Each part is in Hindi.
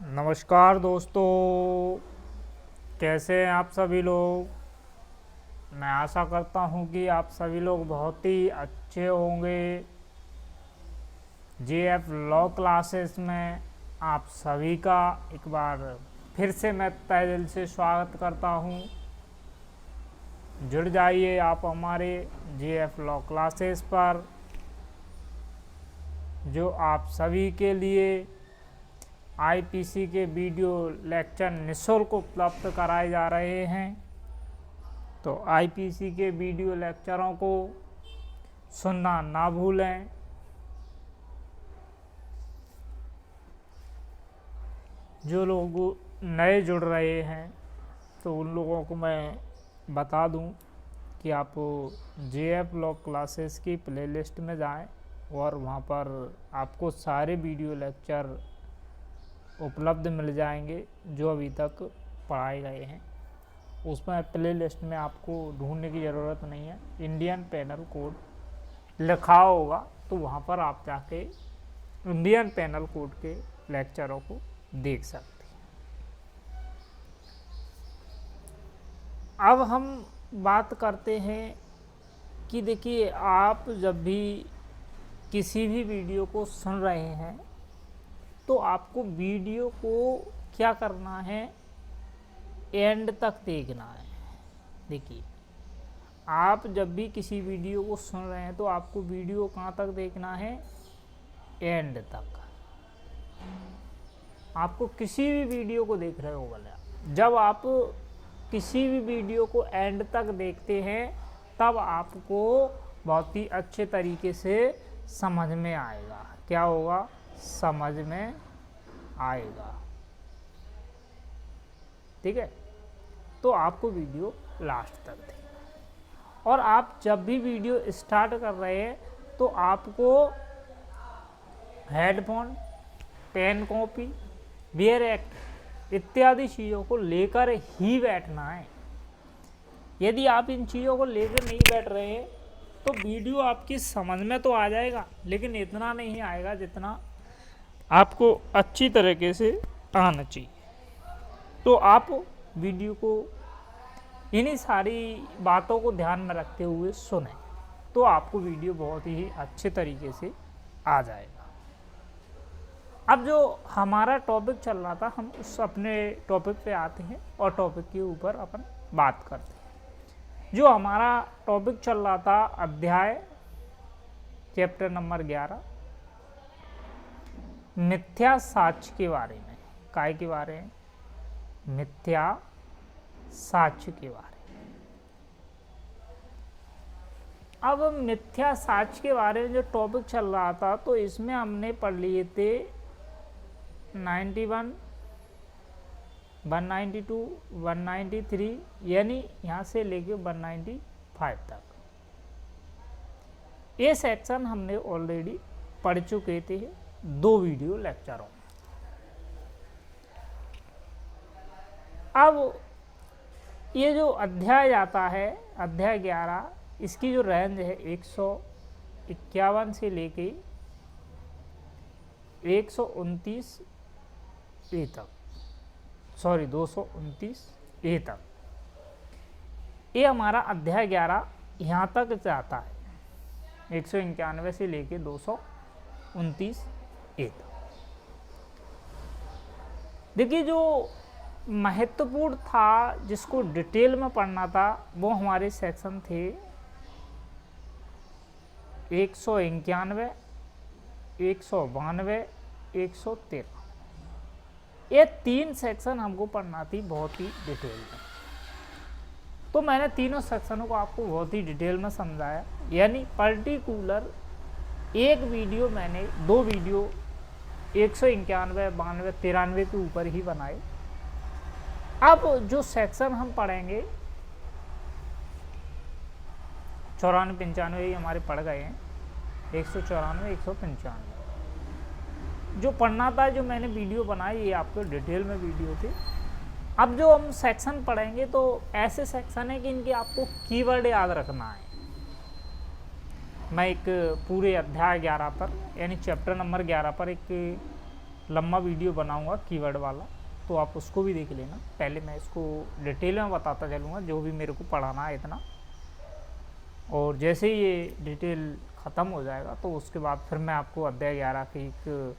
नमस्कार दोस्तों, कैसे हैं आप सभी लोग। मैं आशा करता हूं कि आप सभी लोग बहुत ही अच्छे होंगे। जेएफ लॉ क्लासेस में आप सभी का एक बार फिर से मैं तहे दिल से स्वागत करता हूं। जुड़ जाइए आप हमारे जेएफ लॉ क्लासेस पर, जो आप सभी के लिए आईपीसी के वीडियो लेक्चर निःशुल्क उपलब्ध कराए जा रहे हैं। तो आईपीसी के वीडियो लेक्चरों को सुनना ना भूलें। जो लोग नए जुड़ रहे हैं तो उन लोगों को मैं बता दूं कि आप जेएफ लॉ क्लासेस की प्लेलिस्ट में जाएं और वहां पर आपको सारे वीडियो लेक्चर उपलब्ध मिल जाएंगे जो अभी तक पढ़ाए गए हैं। उसमें प्ले लिस्ट में आपको ढूंढने की ज़रूरत नहीं है, इंडियन पेनल कोड लिखा होगा तो वहाँ पर आप जाके इंडियन पेनल कोड के लेक्चरों को देख सकते हैं। अब हम बात करते हैं कि देखिए, आप जब भी किसी भी वीडियो को सुन रहे हैं तो आपको वीडियो को क्या करना है, एंड तक देखना है। देखिए, आप जब भी किसी वीडियो को सुन रहे हैं तो आपको वीडियो कहाँ तक देखना है, एंड तक। आपको किसी भी वीडियो को देख रहे हो भले, जब आप किसी भी वीडियो को एंड तक देखते हैं तब आपको बहुत ही अच्छे तरीके से समझ में आएगा। क्या होगा, समझ में आएगा। ठीक है, तो आपको वीडियो लास्ट तक देखना। और आप जब भी वीडियो स्टार्ट कर रहे हैं तो आपको हेडफोन, पेन, कॉपी, बियर एक्ट इत्यादि चीज़ों को लेकर ही बैठना है। यदि आप इन चीज़ों को लेकर नहीं बैठ रहे हैं तो वीडियो आपकी समझ में तो आ जाएगा, लेकिन इतना नहीं आएगा जितना आपको अच्छी तरीके से आना चाहिए। तो आप वीडियो को इन्हीं सारी बातों को ध्यान में रखते हुए सुने तो आपको वीडियो बहुत ही अच्छे तरीके से आ जाएगा। अब जो हमारा टॉपिक चल रहा था, हम उस अपने टॉपिक पे आते हैं और टॉपिक के ऊपर अपन बात करते हैं। जो हमारा टॉपिक चल रहा था, अध्याय चैप्टर नंबर 11, मिथ्या साक्ष्य के बारे में। काय के बारे में? मिथ्या साक्ष्य के बारे में। अब मिथ्या साक्ष्य के बारे में जो टॉपिक चल रहा था तो इसमें हमने पढ़ लिए थे 91, 192, 193, यानी यहाँ से लेके 195 तक। ये सेक्शन हमने ऑलरेडी पढ़ चुके थे 2 वीडियो लेक्चरों में। अब ये जो अध्याय आता है, अध्याय 11, इसकी जो रेंज है 151 से लेके 129 ए तक, सॉरी 229 ए तक। ये हमारा अध्याय 11 यहाँ तक जाता है, 191 से लेके 229 ए तक। देखिए, जो महत्वपूर्ण था, जिसको डिटेल में पढ़ना था, वो हमारे सेक्शन थे 191, 192, 113। ये 3 सेक्शन हमको पढ़ना थी बहुत ही डिटेल में। तो मैंने तीनों सेक्शनों को आपको बहुत ही डिटेल में समझाया, यानी पर्टिकुलर एक वीडियो मैंने 2 वीडियो 191, 92, 93 के ऊपर ही बनाए। अब जो सेक्शन हम पढ़ेंगे 94, 95 हमारे पढ़ गए हैं, 194, 195 जो पढ़ना था, जो मैंने वीडियो बनाई, ये आपको डिटेल में वीडियो थे। अब जो हम सेक्शन पढ़ेंगे तो ऐसे सेक्शन है कि इनके आपको कीवर्ड याद रखना है। मैं एक पूरे अध्याय 11 पर, यानी चैप्टर नंबर 11 पर एक लंबा वीडियो बनाऊंगा कीवर्ड वाला, तो आप उसको भी देख लेना। पहले मैं इसको डिटेल में बताता चलूँगा जो भी मेरे को पढ़ाना है इतना, और जैसे ही ये डिटेल ख़त्म हो जाएगा तो उसके बाद फिर मैं आपको अध्याय 11 की एक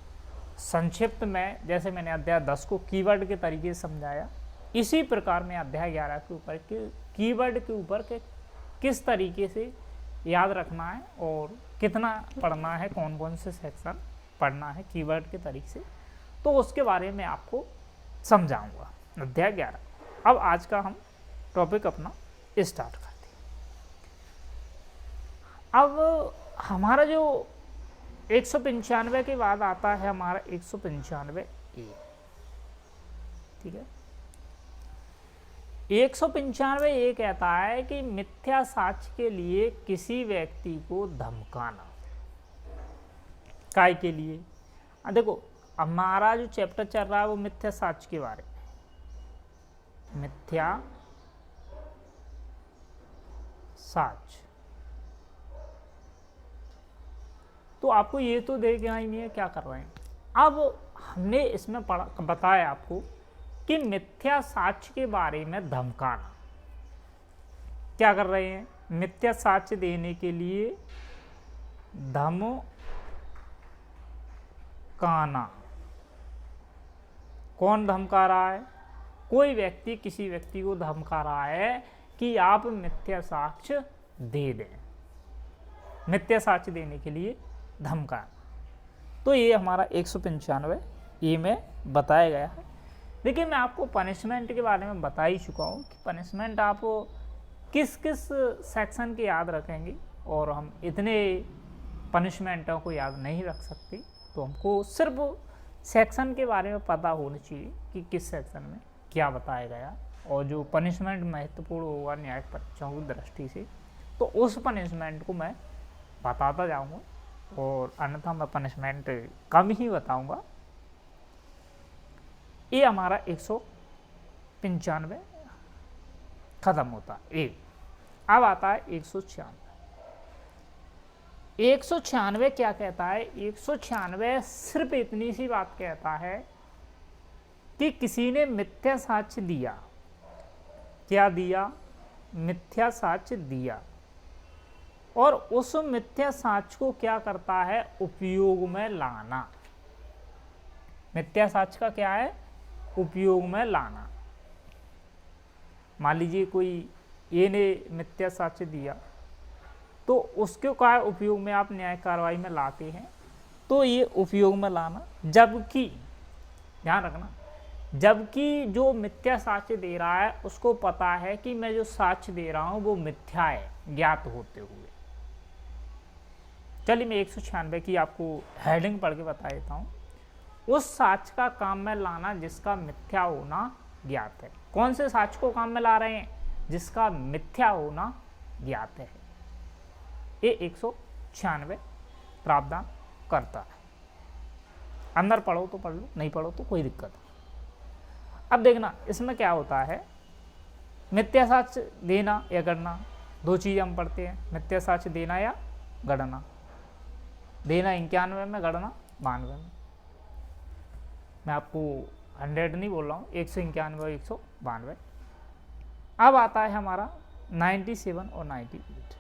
संक्षिप्त में, जैसे मैंने अध्याय 10 को कीवर्ड के तरीके से समझाया, इसी प्रकार मैं अध्याय 11 के ऊपर के कीवर्ड के ऊपर के किस तरीके से याद रखना है और कितना पढ़ना है, कौन कौन से सेक्शन पढ़ना है कीवर्ड के तरीके से, तो उसके बारे में आपको समझाऊंगा अध्याय 11। अब आज का हम टॉपिक अपना स्टार्ट करते हैं। अब हमारा जो 195 के बाद आता है हमारा 195A, ठीक है। 195A कहता है कि मिथ्या साक्ष्य के लिए किसी व्यक्ति को धमकाना। काय के लिए? देखो हमारा जो चैप्टर चल रहा है वो मिथ्या साक्ष्य के बारे में, मिथ्या साक्ष्य। तो आपको ये तो देखना ही नहीं है क्या कर रहे हैं। अब हमने इसमें बताया आपको कि मिथ्या साक्ष्य के बारे में धमकाना, क्या कर रहे हैं, मिथ्या साक्ष्य देने के लिए धमकाना। कौन धमका रहा है? कोई व्यक्ति किसी व्यक्ति को धमका रहा है कि आप मिथ्या साक्ष्य दे दें, मिथ्या साक्ष्य देने के लिए धमकाना। तो ये हमारा 195 में बताया गया है। देखिए मैं आपको पनिशमेंट के बारे में बता ही चुका हूँ कि पनिशमेंट आप किस किस सेक्शन के याद रखेंगे, और हम इतने पनिशमेंटों को याद नहीं रख सकते, तो हमको सिर्फ सेक्शन के बारे में पता होना चाहिए कि किस सेक्शन में क्या बताया गया, और जो पनिशमेंट महत्वपूर्ण होगा न्यायिक परीक्षाओं की दृष्टि से, तो उस पनिशमेंट को मैं बताता जाऊँगा, और अन्यथा मैं पनिशमेंट कम ही बताऊँगा। ये हमारा 195 खत्म होता है। अब आता है 196। 196 क्या कहता है? 196 सिर्फ इतनी सी बात कहता है कि किसी ने मिथ्या साक्ष्य दिया। क्या दिया? मिथ्या साक्ष्य दिया, और उस मिथ्या साक्ष्य को क्या करता है? उपयोग में लाना। मिथ्या साक्ष्य का क्या है? उपयोग में लाना। मान लीजिए कोई ए ने मिथ्या साक्ष्य दिया, तो उसके क्या उपयोग में आप न्यायिक कार्रवाई में लाते हैं, तो ये उपयोग में लाना। जबकि ध्यान रखना, जबकि जो मिथ्या साक्ष्य दे रहा है उसको पता है कि मैं जो साक्ष्य दे रहा हूं वो मिथ्या है, ज्ञात होते हुए। चलिए मैं 196 की आपको हेडिंग पढ़ के बता देता हूं। उस साक्ष्य का काम में लाना जिसका मिथ्या होना ज्ञात है। कौन से साक्ष्य को काम में ला रहे हैं? जिसका मिथ्या होना ज्ञात है। ये 196 प्रावधान करता है। अंदर पढ़ो तो पढ़ लो, नहीं पढ़ो तो कोई दिक्कत नहीं। अब देखना इसमें क्या होता है, मिथ्या साक्ष्य देना या गढ़ना, दो चीज़ हम पढ़ते हैं, मिथ्या साक्ष्य देना या गढ़ना। देना 91 में, गढ़ना 92 में। मैं आपको 100 नहीं बोल रहा हूँ, 191 और 192। अब आता है हमारा 97 और 98।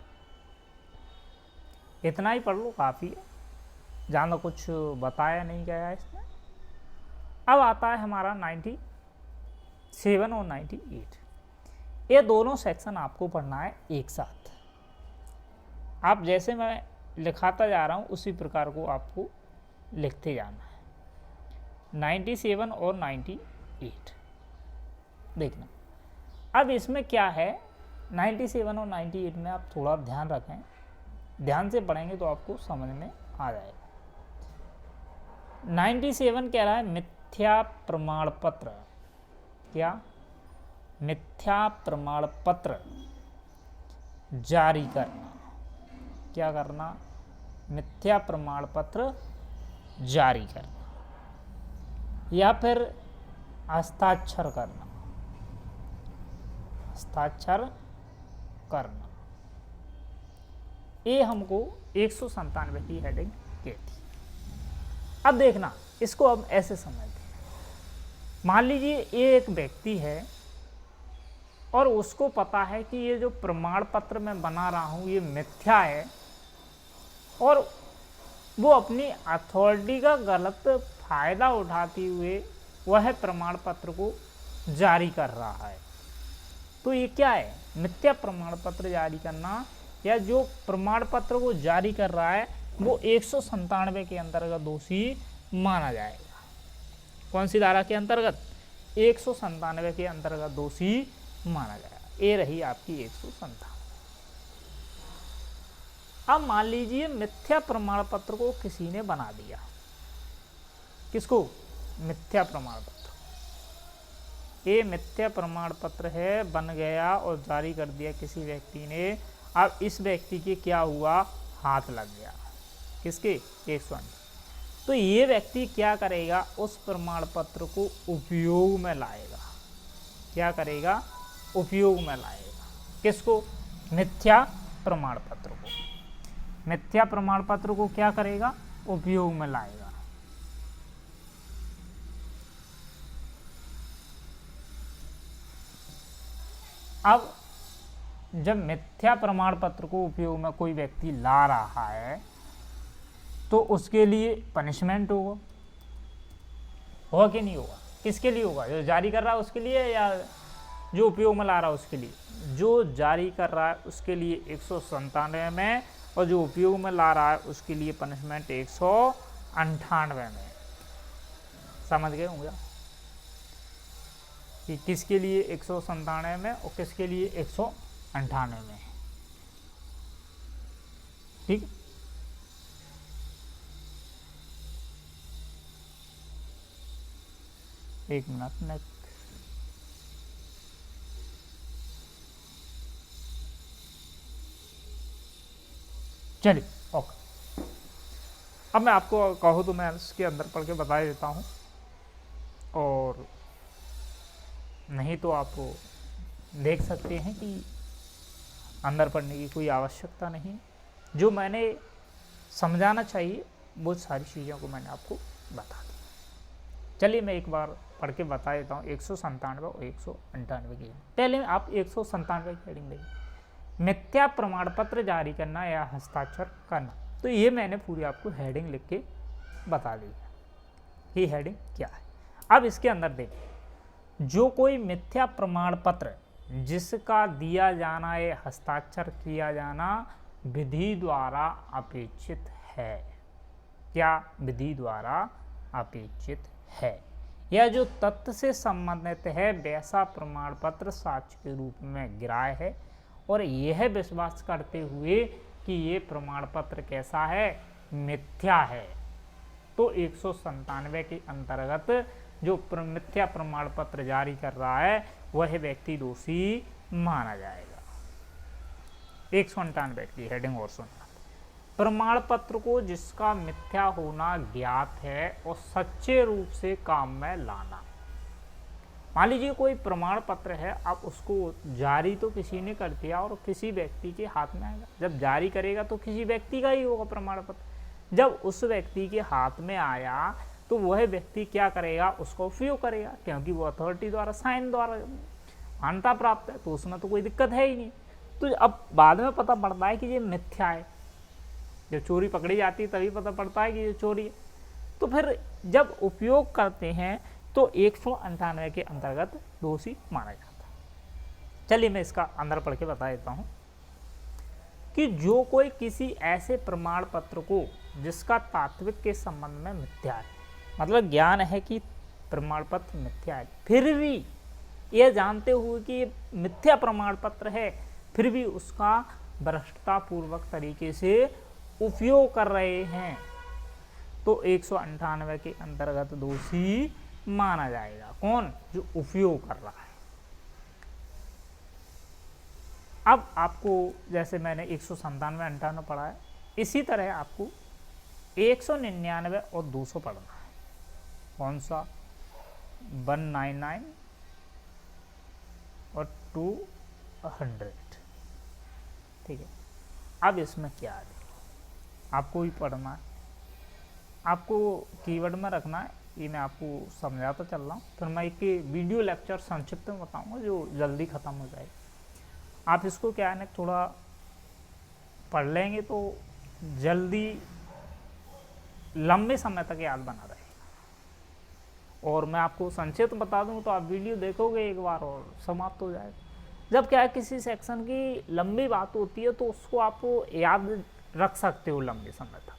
इतना ही पढ़ लो, काफ़ी है, ज़्यादा कुछ बताया नहीं गया है इसमें। अब आता है हमारा 97 और 98। ये दोनों सेक्शन आपको पढ़ना है एक साथ। आप जैसे मैं लिखाता जा रहा हूँ उसी प्रकार को आपको लिखते जाना है। 97 और 98 देखना। अब इसमें क्या है, 97 और 98 में आप थोड़ा ध्यान रखें, ध्यान से पढ़ेंगे तो आपको समझ में आ जाएगा। 97 कह रहा है मिथ्या प्रमाण पत्र। क्या? मिथ्या प्रमाण पत्र जारी करना। क्या करना? मिथ्या प्रमाण पत्र जारी करना या फिर हस्ताक्षर करना। हस्ताक्षर करना, ये हमको 197 की हेडिंग कहती है। अब देखना इसको अब ऐसे समझते हैं। मान लीजिए ये एक व्यक्ति है और उसको पता है कि ये जो प्रमाण पत्र मैं बना रहा हूँ ये मिथ्या है, और वो अपनी अथॉरिटी का गलत फायदा उठाते हुए वह प्रमाण पत्र को जारी कर रहा है। तो ये क्या है? मिथ्या प्रमाण पत्र जारी करना, या जो प्रमाण पत्र को जारी कर रहा है वो 197 के अंतर्गत दोषी माना जाएगा। कौन सी धारा के अंतर्गत? 197 के अंतर्गत दोषी माना जाएगा। ये रही आपकी 197। अब मान लीजिए मिथ्या प्रमाण पत्र को किसी ने बना दिया। किसको? मिथ्या प्रमाण पत्र। ये मिथ्या प्रमाण पत्र है, बन गया और जारी कर दिया किसी व्यक्ति ने। अब इस व्यक्ति के क्या हुआ? हाथ लग गया। किसके? 198। तो ये व्यक्ति क्या करेगा? उस प्रमाण पत्र को उपयोग में लाएगा। क्या करेगा? उपयोग में लाएगा। किसको? मिथ्या प्रमाण पत्र को। मिथ्या प्रमाण पत्र को क्या करेगा? उपयोग में लाएगा। अब जब मिथ्या प्रमाण पत्र को उपयोग में कोई व्यक्ति ला रहा है तो उसके लिए पनिशमेंट होगा कि नहीं होगा? किसके लिए होगा? जो जारी कर रहा है उसके लिए, या जो उपयोग में ला रहा है उसके लिए? जो जारी कर रहा है उसके लिए 197 में, और जो उपयोग में ला रहा है उसके लिए पनिशमेंट 198 में। समझ गए होंगे कि किसके लिए 197 में और किसके लिए 198 में। ठीक। एक मिनट। चलिए, ओके। अब मैं आपको कहूँ तो मैं इसके अंदर पढ़ के बता देता हूँ, और नहीं तो आप देख सकते हैं कि अंदर पढ़ने की कोई आवश्यकता नहीं। जो मैंने समझाना चाहिए वो सारी चीज़ों को मैंने आपको बता दी। चलिए मैं एक बार पढ़ के बता देता हूँ 197 और 198 की। पहले आप 197 की हेडिंग देखिए, मिथ्या प्रमाण पत्र जारी करना या हस्ताक्षर करना। तो ये मैंने पूरी आपको हेडिंग लिख के बता दी है। ये हेडिंग क्या है? अब इसके अंदर देखिए, जो कोई मिथ्या प्रमाण पत्र जिसका दिया जाना या हस्ताक्षर किया जाना विधि द्वारा अपेक्षित है, क्या विधि द्वारा अपेक्षित है, या जो तथ्य से संबंधित है वैसा प्रमाण पत्र साक्ष्य के रूप में ग्राह्य है, और यह विश्वास करते हुए कि ये प्रमाण पत्र कैसा है? मिथ्या है। तो 197 के अंतर्गत जो मिथ्या प्रमाण पत्र जारी कर रहा है वह व्यक्ति दोषी माना जाएगा। 198 की हेडिंग और सुनना, प्रमाण पत्र को जिसका मिथ्या होना ज्ञात है और सच्चे रूप से काम में लाना। मान लीजिए कोई प्रमाण पत्र है, आप उसको जारी तो किसी ने कर दिया और किसी व्यक्ति के हाथ में आएगा। जब जारी करेगा तो किसी व्यक्ति का ही होगा प्रमाण पत्र। जब उस व्यक्ति के हाथ में आया तो वह व्यक्ति क्या करेगा? उसका उपयोग करेगा, क्योंकि वो अथॉरिटी द्वारा साइन द्वारा मान्यता प्राप्त है, तो उसमें तो कोई दिक्कत है ही नहीं। तो अब बाद में पता पड़ता है कि ये मिथ्या है। जब चोरी पकड़ी जाती है तभी पता पड़ता है कि ये चोरी है। तो फिर जब उपयोग करते हैं तो 198 के अंतर्गत दोषी माना जाता है। चलिए मैं इसका अंदर पढ़ के बता देता हूँ कि जो कोई किसी ऐसे प्रमाण पत्र को जिसका तात्विक के संबंध में मिथ्या है, मतलब ज्ञान है कि प्रमाण पत्र मिथ्या है, फिर भी यह जानते हुए कि ये मिथ्या प्रमाण पत्र है, फिर भी उसका भ्रष्टतापूर्वक तरीके से उपयोग कर रहे हैं, तो 198 के अंतर्गत दोषी माना जाएगा। कौन? जो उपयोग कर रहा है। अब आपको जैसे मैंने 197 98 पढ़ा है, इसी तरह आपको 199 और 200 पढ़ना है। कौन सा? 199 और 200। ठीक है। अब इसमें क्या है आपको भी पढ़ना है। आपको कीवर्ड में रखना है, ये मैं आपको समझाता चल रहा हूँ। फिर मैं एक वीडियो लेक्चर संक्षिप्त में बताऊँगा जो जल्दी ख़त्म हो जाए। आप इसको क्या है ना थोड़ा पढ़ लेंगे तो जल्दी लंबे समय तक याद बना रहेगा। और मैं आपको संक्षिप्त बता दूँ तो आप वीडियो देखोगे एक बार और समाप्त हो जाएगा। जब क्या है किसी सेक्शन की लंबी बात होती है तो उसको आप याद रख सकते हो लंबे समय तक।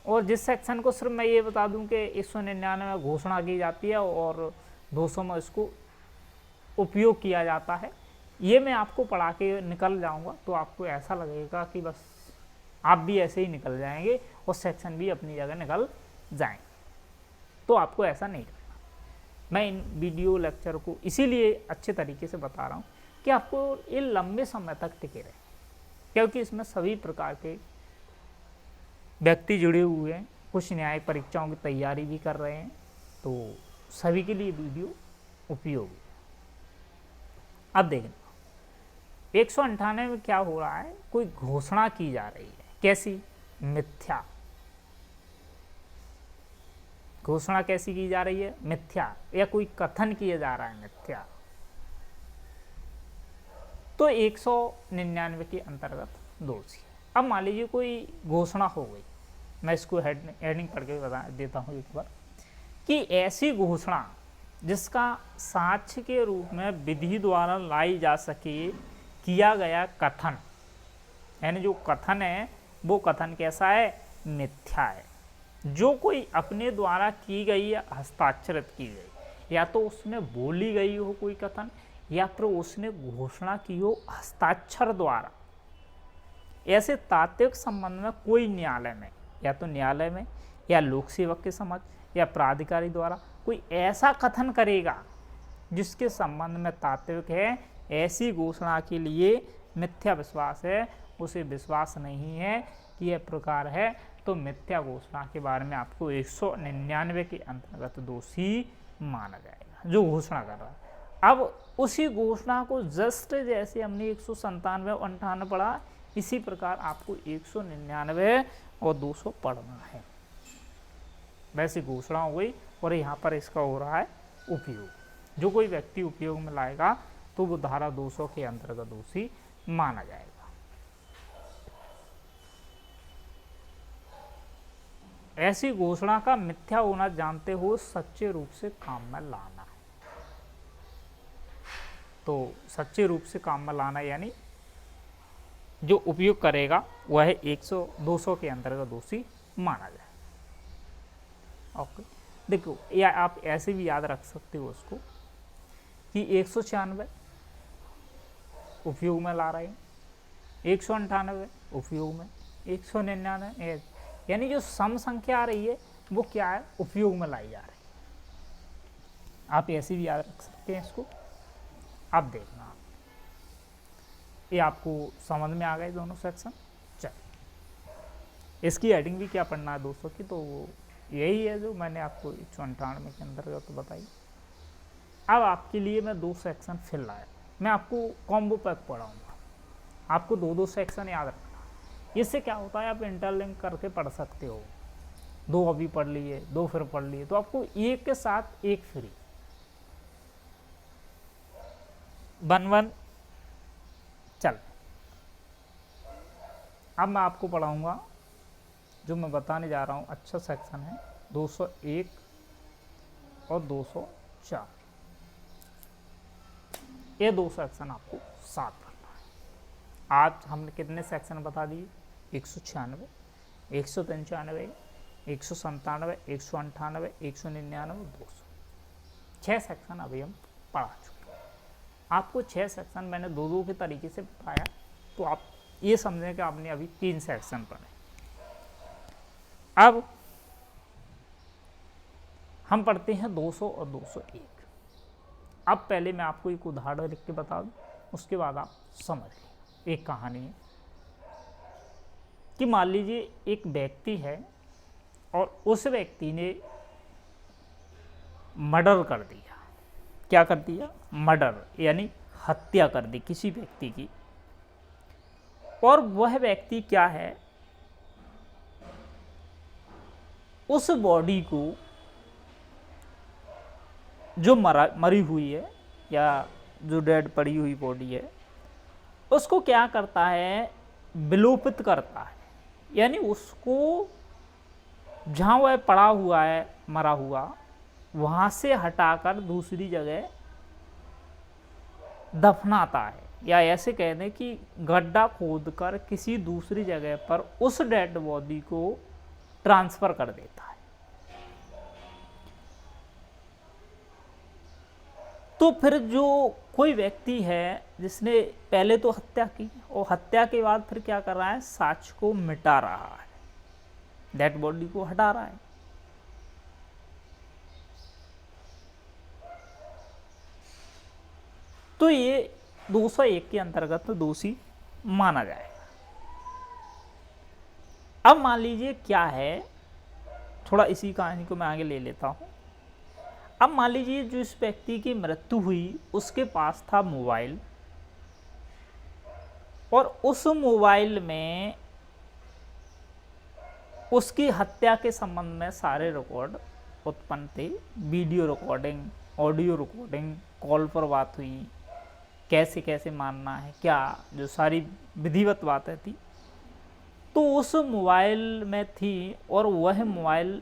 और जिस सेक्शन को सिर्फ मैं ये बता दूं कि 199 में घोषणा की जाती है और 200 में इसको उपयोग किया जाता है, ये मैं आपको पढ़ा के निकल जाऊंगा तो आपको ऐसा लगेगा कि बस आप भी ऐसे ही निकल जाएंगे और सेक्शन भी अपनी जगह निकल जाएंगे। तो आपको ऐसा नहीं करना। मैं इन वीडियो लेक्चर को इसीलिए अच्छे तरीके से बता रहा हूँ कि आपको ये लंबे समय तक टिके रहे, क्योंकि इसमें सभी प्रकार के व्यक्ति जुड़े हुए हैं, कुछ न्यायिक परीक्षाओं की तैयारी भी कर रहे हैं, तो सभी के लिए वीडियो उपयोगी है। अब देखना 198 में क्या हो रहा है, कोई घोषणा की जा रही है। कैसी? मिथ्या। घोषणा कैसी की जा रही है? मिथ्या, या कोई कथन किया जा रहा है मिथ्या। तो 199 के अंतर्गत दोषी। अब मान लीजिए कोई घोषणा हो गई, मैं इसको हेडिंग पढ़ के बता देता हूँ एक बार, कि ऐसी घोषणा जिसका साक्ष्य के रूप में विधि द्वारा लाई जा सके किया गया कथन, यानी जो कथन है वो कथन कैसा है? मिथ्या है। जो कोई अपने द्वारा की गई या हस्ताक्षरित की गई, या तो उसमें बोली गई हो कोई कथन, या फिर उसने घोषणा की हो हस्ताक्षर द्वारा, ऐसे तात्विक संबंध में कोई न्यायालय में, या तो न्यायालय में या लोक सेवक के समक्ष या प्राधिकारी द्वारा कोई ऐसा कथन करेगा जिसके संबंध में तात्विक है, ऐसी घोषणा के लिए मिथ्या विश्वास है, उसे विश्वास नहीं है कि यह प्रकार है, तो मिथ्या घोषणा के बारे में आपको 199 के अंतर्गत दोषी माना जाएगा, जो घोषणा कर रहा है। अब उसी घोषणा को जस्ट जैसे हमने 197 और 98 पढ़ा, इसी प्रकार आपको 199 और 200 पढ़ना है। वैसी घोषणा हो गई और यहाँ पर इसका हो रहा है उपयोग। जो कोई व्यक्ति उपयोग में लाएगा तो वो धारा 200 के अंतर्गत दोषी माना जाएगा। ऐसी घोषणा का मिथ्या होना जानते हुए सच्चे रूप से काम में लाना। तो सच्चे रूप से काम में लाना यानी जो उपयोग करेगा वह 200 के अंतर्गत दोषी माना जाए। ओके, देखो या आप ऐसे भी याद रख सकते हो उसको कि 196 उपयोग में ला रहे हैं, 198 उपयोग में, 199 यानी जो सम संख्या आ रही है वो क्या है? उपयोग में लाई जा रही है। आप ऐसे भी याद रख सकते हैं इसको। अब देखना, ये आपको समझ में आ गए दोनों सेक्शन। चलिए, इसकी हेडिंग भी क्या पढ़ना है 200 की, तो वो यही है जो मैंने आपको 198 के अंतर्गत बताई। अब आपके लिए मैं 2 सेक्शन फिर लाया। मैं आपको कॉम्बो पैक पढ़ाऊँगा, आपको 2 सेक्शन याद रखना। इससे क्या होता है, आप इंटरलिंक करके पढ़ सकते हो। 2 अभी पढ़ लिए, 2 फिर पढ़ लिए, तो आपको एक के साथ एक फ्री 1-1 चल। अब मैं आपको पढ़ाऊँगा जो मैं बताने जा रहा हूँ, अच्छा सेक्शन है 201 और 204। ये 2 सेक्शन आपको साथ पढ़ना है। आज हमने कितने सेक्शन बता दिए? 196, 193, 197, 198, 199, 200। 6 सेक्शन अभी हम पढ़ा चुके हैं। आपको 6 सेक्शन मैंने 2-2 के तरीके से बताया, तो आप ये समझें कि आपने अभी 3 सेक्शन पढ़े। अब हम पढ़ते हैं 200 और 201। अब पहले मैं आपको एक उदाहरण लिख के बता दूं, उसके बाद आप समझ लें। एक कहानी है कि मान लीजिए एक व्यक्ति है और उस व्यक्ति ने मर्डर कर दिया। क्या कर दिया? मर्डर यानी हत्या कर दी किसी व्यक्ति की। और वह व्यक्ति क्या है, उस बॉडी को जो मरी हुई है या जो डेड पड़ी हुई बॉडी है उसको क्या करता है, विलोपित करता है। यानी उसको जहाँ वह पड़ा हुआ है मरा हुआ वहाँ से हटाकर दूसरी जगह दफनाता है, या ऐसे कह दें कि गड्ढा खोदकर किसी दूसरी जगह पर उस डेड बॉडी को ट्रांसफर कर देता है। तो फिर जो कोई व्यक्ति है जिसने पहले तो हत्या की और हत्या के बाद फिर क्या कर रहा है, साक्ष्य को मिटा रहा है, डेड बॉडी को हटा रहा है। तो ये 201 के अंतर्गत दोषी माना जाएगा। अब मान लीजिए क्या है, थोड़ा इसी कहानी को मैं आगे ले लेता हूं। अब मान लीजिए जो इस व्यक्ति की मृत्यु हुई उसके पास था मोबाइल, और उस मोबाइल में उसकी हत्या के संबंध में सारे रिकॉर्ड उत्पन्न थे, video recording, audio recording, call पर बात हुई, कैसे कैसे मारना है क्या, जो सारी विधिवत बातें थी तो उस मोबाइल में थी। और वह मोबाइल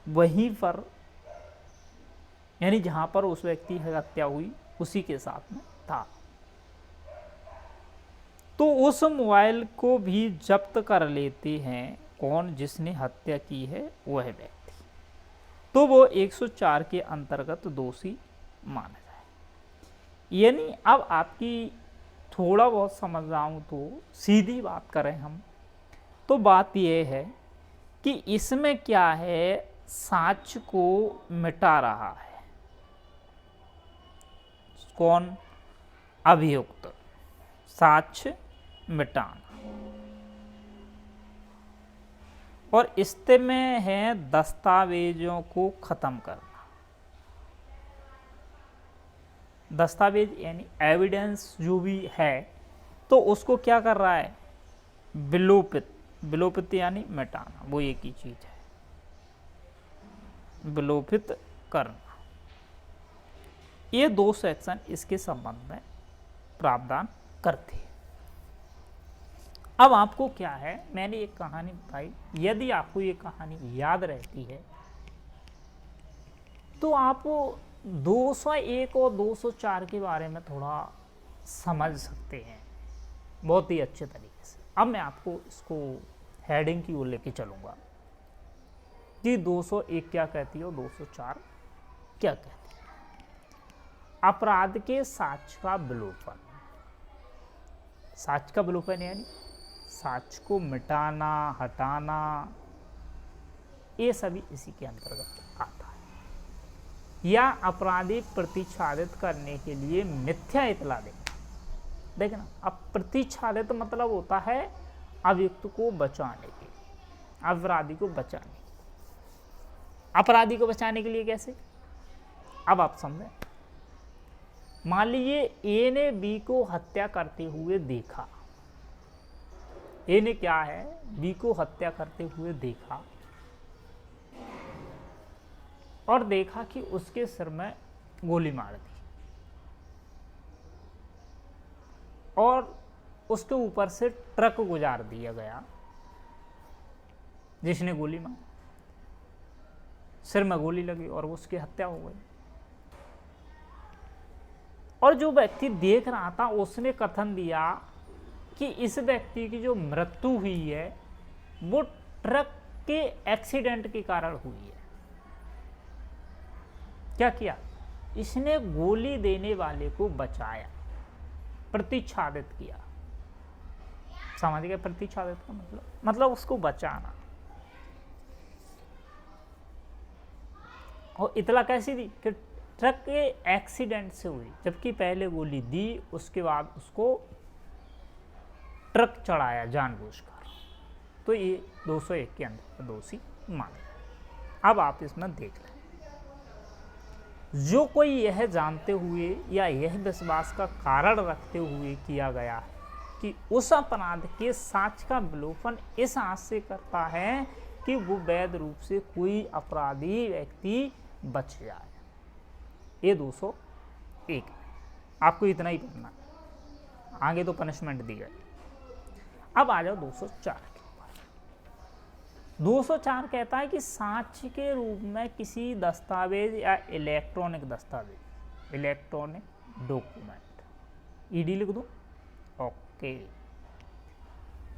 वहीं पर यानी जहाँ पर उस व्यक्ति की हत्या हुई उसी के साथ में था। तो उस मोबाइल को भी जब्त कर लेते हैं कौन, जिसने हत्या की है वह व्यक्ति, तो वो 104 के अंतर्गत दोषी माना जाए। यानी अब आपकी थोड़ा बहुत समझ रहा हूँ तो सीधी बात करें हम तो बात यह है कि इसमें क्या है, साक्ष्य को मिटा रहा है कौन, अभियुक्त, साक्ष्य मिटाना। और इसमें है दस्तावेजों को खत्म करना। दस्तावेज यानी एविडेंस जो भी है तो उसको क्या कर रहा है, विलोपित, विलोपित यानी मिटाना, वो एक ही चीज है, विलोपित करना। ये दो सेक्शन इसके संबंध में प्रावधान करते हैं। अब आपको क्या है, मैंने एक कहानी बताई, यदि आपको ये कहानी याद रहती है तो आप 201 और 204 के बारे में थोड़ा समझ सकते हैं बहुत ही अच्छे तरीके से। अब मैं आपको इसको हेडिंग की ओर लेके चलूंगा कि 201 क्या कहती है और 204 क्या कहती है। अपराध के साक्ष्य का विलोपन। साक्ष्य का विलोपन यानी साक्ष्य को मिटाना, हटाना, ये सभी इसी के अंतर्गत आता है। या अपराधी प्रतिच्छादित करने के लिए मिथ्या इतला देना। देखना, अब प्रतिच्छादित मतलब होता है अभियुक्त को बचाने के लिए, अपराधी को बचाने के लिए। अपराधी को बचाने के लिए कैसे, अब आप समझें। मान लीजिए ए ने बी को हत्या करते हुए देखा, ए ने क्या है, बी को हत्या करते हुए देखा और देखा कि उसके सिर में गोली मार दी और उसके ऊपर से ट्रक गुजार दिया गया जिसने गोली मारी, सिर में गोली लगी और उसकी हत्या हो गई। और जो व्यक्ति देख रहा था उसने कथन दिया कि इस व्यक्ति की जो मृत्यु हुई है वो ट्रक के एक्सीडेंट के कारण हुई है। क्या किया, इसने गोली देने वाले को बचाया, प्रतिच्छादित किया। समझ गए प्रतिच्छादित का मतलब उसको बचाना। और इतला कैसी दी कि ट्रक के एक्सीडेंट से हुई, जबकि पहले गोली दी उसके बाद उसको ट्रक चढ़ाया जानबूझकर। तो ये 201 के अंदर दोषी माना। अब आप इसमें देख लें, जो कोई यह जानते हुए या यह विश्वास का कारण रखते हुए किया गया है कि उस अपराध के साक्ष्य का विलोपन इस आशय से करता है कि वो वैध रूप से कोई अपराधी व्यक्ति बच जाए। ये 201 आपको इतना ही पढ़ना है, आगे तो पनिशमेंट दी गई। अब आ जाओ 204 के ऊपर। 204 कहता है कि साक्ष्य के रूप में किसी दस्तावेज या इलेक्ट्रॉनिक दस्तावेज, इलेक्ट्रॉनिक डॉक्यूमेंट, ईडी लिख दो, ओके,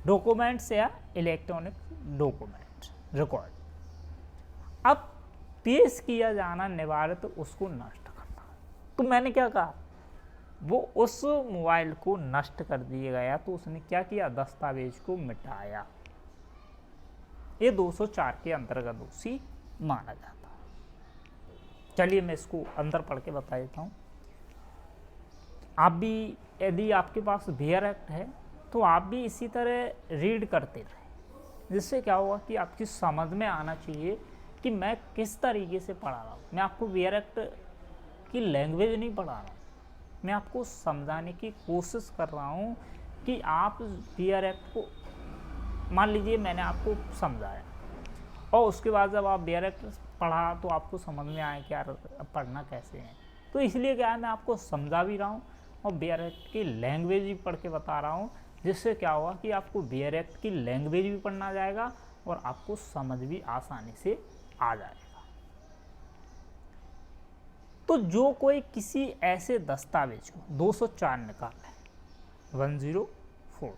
डॉक्यूमेंट्स या इलेक्ट्रॉनिक डॉक्यूमेंट रिकॉर्ड, अब पेश किया जाना निवारित उसको नष्ट करना। तो मैंने क्या कहा, वो उस मोबाइल को नष्ट कर दिया गया, तो उसने क्या किया, दस्तावेज को मिटाया। ये 204 के अंतर्गत दोषी माना जाता है। चलिए मैं इसको अंदर पढ़ के बता देता हूँ। आप भी यदि आपके पास वेयर एक्ट है तो आप भी इसी तरह रीड करते रहें, जिससे क्या होगा कि आपकी समझ में आना चाहिए कि मैं किस तरीके से पढ़ा रहा हूँ। मैं आपको वेयर एक्ट की लैंग्वेज नहीं पढ़ा रहा हूँ, मैं आपको समझाने की कोशिश कर रहा हूँ कि आप वेयर एक्ट को, मान लीजिए मैंने आपको समझाया और उसके बाद जब आप वेयर एक्ट पढ़ा तो आपको समझ में आया कि यार पढ़ना कैसे है। तो इसलिए क्या है, मैं आपको समझा भी रहा हूँ और वेयर एक्ट की लैंग्वेज भी पढ़ के बता रहा हूँ, जिससे क्या होगा कि आपको वेयर एक्ट की लैंग्वेज भी पढ़ना जाएगा और आपको समझ भी आसानी से आ जाएगा। तो जो कोई किसी ऐसे दस्तावेज को 204 निकाला है 104,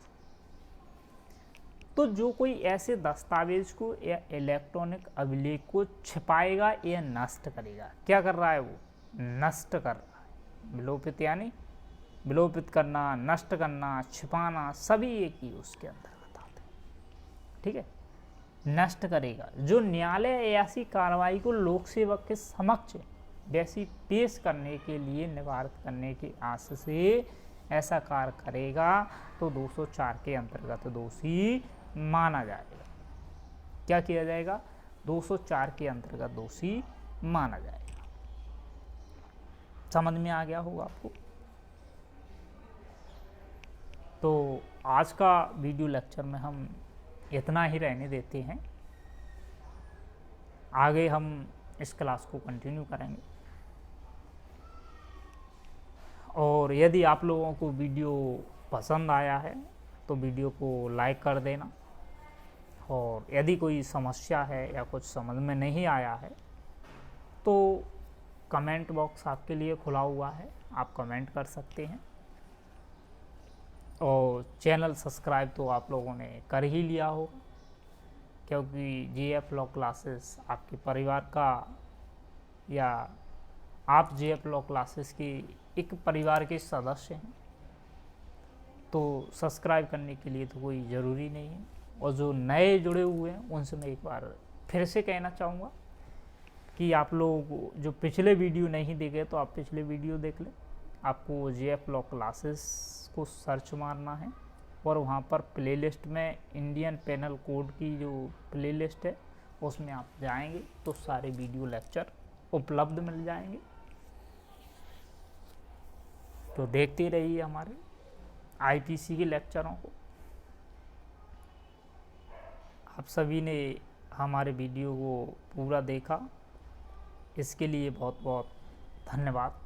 तो जो कोई ऐसे दस्तावेज को या इलेक्ट्रॉनिक अभिलेख को छिपाएगा या नष्ट करेगा, क्या कर रहा है, वो नष्ट कर रहा है। विलोपित यानी विलोपित करना, नष्ट करना, छिपाना, सभी एक ही उसके अंतर्गत आते हैं। ठीक है, नष्ट करेगा। जो न्यायालय ऐसी कार्रवाई को लोक सेवक के समक्ष वैसी पेश करने के लिए निवारित करने की आस से ऐसा कार्य करेगा तो 204 के अंतर्गत दोषी माना जाएगा। क्या किया जाएगा, 204 के अंतर्गत दोषी माना जाएगा। समझ में आ गया होगा आपको। तो आज का वीडियो लेक्चर में हम इतना ही रहने देते हैं, आगे हम इस क्लास को कंटिन्यू करेंगे। और यदि आप लोगों को वीडियो पसंद आया है तो वीडियो को लाइक कर देना, और यदि कोई समस्या है या कुछ समझ में नहीं आया है तो कमेंट बॉक्स आपके लिए खुला हुआ है, आप कमेंट कर सकते हैं। और चैनल सब्सक्राइब तो आप लोगों ने कर ही लिया होगा, क्योंकि JF लॉ क्लासेस आपके परिवार का, या आप JF लॉ क्लासेस की एक परिवार के सदस्य हैं, तो सब्सक्राइब करने के लिए तो कोई ज़रूरी नहीं है। और जो नए जुड़े हुए हैं उनसे मैं एक बार फिर से कहना चाहूँगा कि आप लोग जो पिछले वीडियो नहीं देखे तो आप पिछले वीडियो देख लें। आपको JF लॉ क्लासेस को सर्च मारना है और वहाँ पर प्लेलिस्ट में इंडियन पेनल कोड की जो प्लेलिस्ट है उसमें आप जाएंगे तो सारे वीडियो लेक्चर उपलब्ध मिल जाएंगे। तो देखते रहिए हमारे IPC के लेक्चरों को। आप सभी ने हमारे वीडियो को पूरा देखा, इसके लिए बहुत बहुत धन्यवाद।